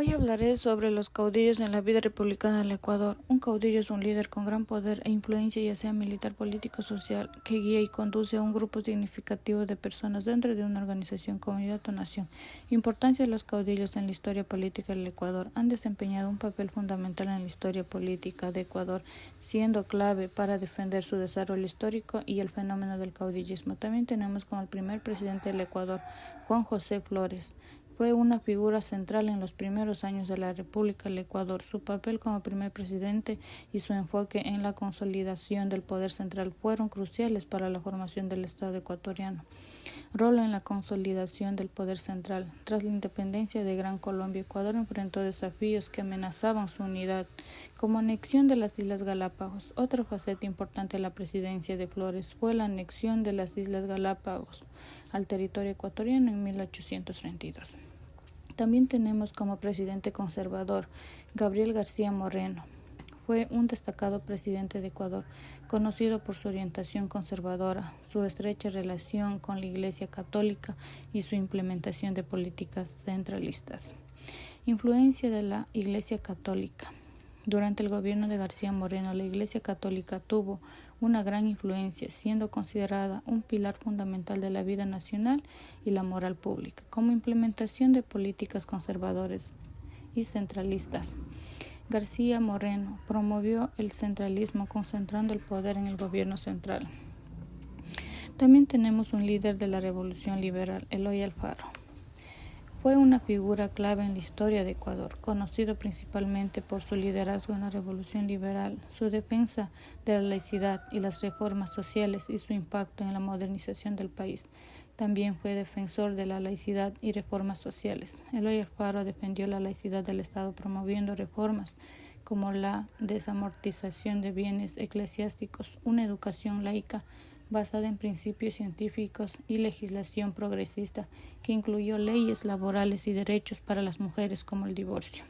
Hoy hablaré sobre los caudillos en la vida republicana del Ecuador. Un caudillo es un líder con gran poder e influencia, ya sea militar, político, social, que guía y conduce a un grupo significativo de personas dentro de una organización, comunidad o nación. Importancia de los caudillos en la historia política del Ecuador. Han desempeñado un papel fundamental en la historia política de Ecuador, siendo clave para defender su desarrollo histórico y el fenómeno del caudillismo. También tenemos como el primer presidente del Ecuador, Juan José Flores. Fue una figura central en los primeros años de la República del Ecuador. Su papel como primer presidente y su enfoque en la consolidación del poder central fueron cruciales para la formación del Estado ecuatoriano. Rol en la consolidación del poder central. Tras la independencia de Gran Colombia, Ecuador enfrentó desafíos que amenazaban su unidad, como anexión de las Islas Galápagos. Otra faceta importante de la presidencia de Flores fue la anexión de las Islas Galápagos al territorio ecuatoriano en 1832. También tenemos como presidente conservador Gabriel García Moreno. Fue un destacado presidente de Ecuador, conocido por su orientación conservadora, su estrecha relación con la Iglesia Católica y su implementación de políticas centralistas. Influencia de la Iglesia Católica. Durante el gobierno de García Moreno, la Iglesia Católica tuvo una gran influencia, siendo considerada un pilar fundamental de la vida nacional y la moral pública, como implementación de políticas conservadoras y centralistas. García Moreno promovió el centralismo, concentrando el poder en el gobierno central. También tenemos un líder de la Revolución Liberal, Eloy Alfaro. Fue una figura clave en la historia de Ecuador, conocido principalmente por su liderazgo en la Revolución Liberal, su defensa de la laicidad y las reformas sociales y su impacto en la modernización del país. También fue defensor de la laicidad y reformas sociales. Eloy Alfaro defendió la laicidad del Estado, promoviendo reformas como la desamortización de bienes eclesiásticos, una educación laica basada en principios científicos y legislación progresista que incluyó leyes laborales y derechos para las mujeres como el divorcio.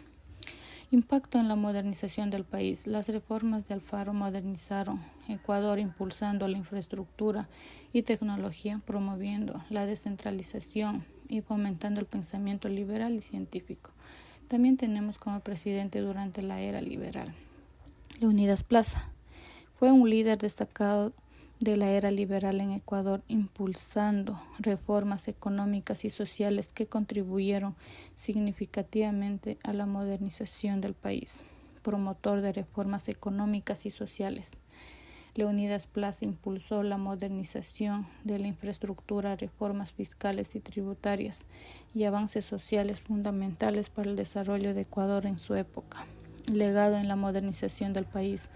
Impacto en la modernización del país. Las reformas de Alfaro modernizaron Ecuador, impulsando la infraestructura y tecnología, promoviendo la descentralización y fomentando el pensamiento liberal y científico. También tenemos como presidente durante la era liberal Leonidas Plaza. Fue un líder destacado de la era liberal en Ecuador, impulsando reformas económicas y sociales que contribuyeron significativamente a la modernización del país. Promotor de reformas económicas y sociales. Leonidas Plaza impulsó la modernización de la infraestructura, reformas fiscales y tributarias y avances sociales fundamentales para el desarrollo de Ecuador en su época. Legado en la modernización del país.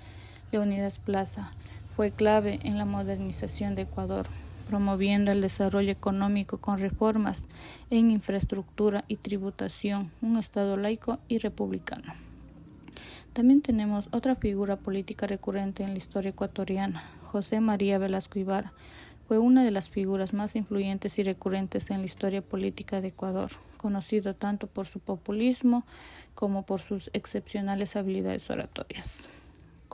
Leonidas Plaza fue clave en la modernización de Ecuador, promoviendo el desarrollo económico con reformas en infraestructura y tributación, un Estado laico y republicano. También tenemos otra figura política recurrente en la historia ecuatoriana, José María Velasco Ibarra. Fue una de las figuras más influyentes y recurrentes en la historia política de Ecuador, conocido tanto por su populismo como por sus excepcionales habilidades oratorias.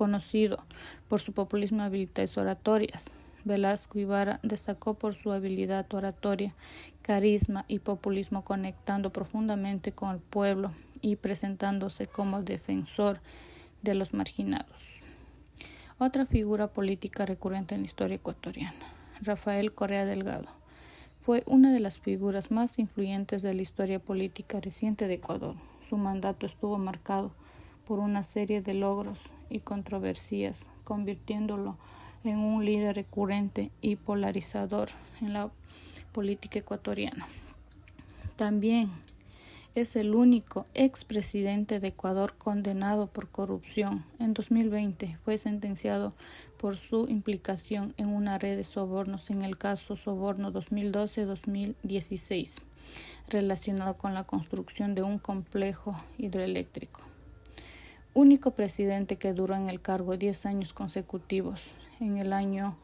Conocido por su populismo y habilidades oratorias, Velasco Ibarra destacó por su habilidad oratoria, carisma y populismo, conectando profundamente con el pueblo y presentándose como defensor de los marginados. Otra figura política recurrente en la historia ecuatoriana, Rafael Correa Delgado. Fue una de las figuras más influyentes de la historia política reciente de Ecuador. Su mandato estuvo marcado por una serie de logros y controversias, convirtiéndolo en un líder recurrente y polarizador en la política ecuatoriana. También es el único expresidente de Ecuador condenado por corrupción. En 2020 fue sentenciado por su implicación en una red de sobornos en el caso Soborno 2012-2016, relacionado con la construcción de un complejo hidroeléctrico. Único presidente que duró en el cargo 10 años consecutivos, en el año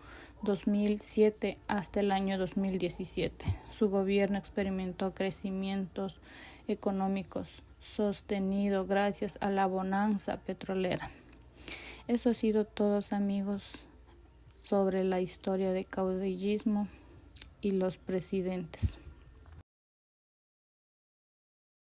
2007 hasta el año 2017. Su gobierno experimentó crecimientos económicos sostenido gracias a la bonanza petrolera. Eso ha sido todo, amigos, sobre la historia del caudillismo y los presidentes.